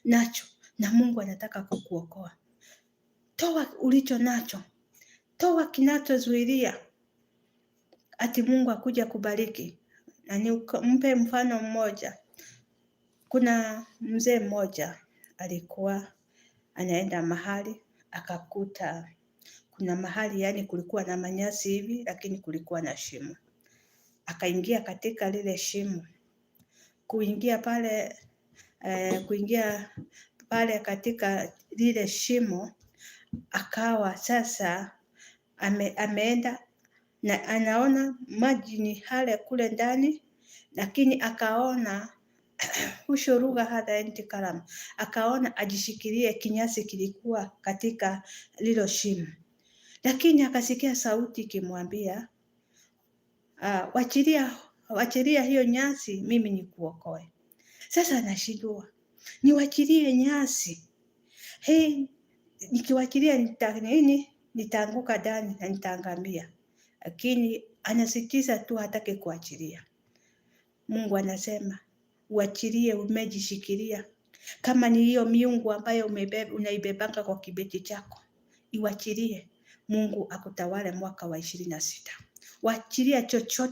nacho, na Mungu anataka kukuokoa. Toa ulicho nacho, toa kinachozuilia ati Mungu akuja kubariki. Na nimpe mfano mmoja. Kuna mzee mmoja alikuwa anaenda mahali akakuta kuna mahali yani kulikuwa na manyasi hivi, lakini kulikuwa na shimo. Akaingia katika lile shimo. Kuingia pale katika lile shimo, akawa sasa ameenda na anaona maji ni hale kule ndani, lakini akaona ushurugha hadha enti kalam, akaona ajishikilie kinyasi kilikuwa katika lilo shimo, lakini akasikia sauti ikimwambia wachilia hiyo nyasi, mimi nikuokoe. Sasa anashindwa, niwachilie nyasi hii, nikiwachilia nitaanguka ndani na nitaangamia. Lakini anasikiza tu, hataki kuachilia. Mungu anasema uachilie, umejishikilia. Kama ni hiyo miungu ambayo unaibebanga kwa kibeti chako, iwachilie. Mungu akutawale mwaka wa 26. Wachilia chochote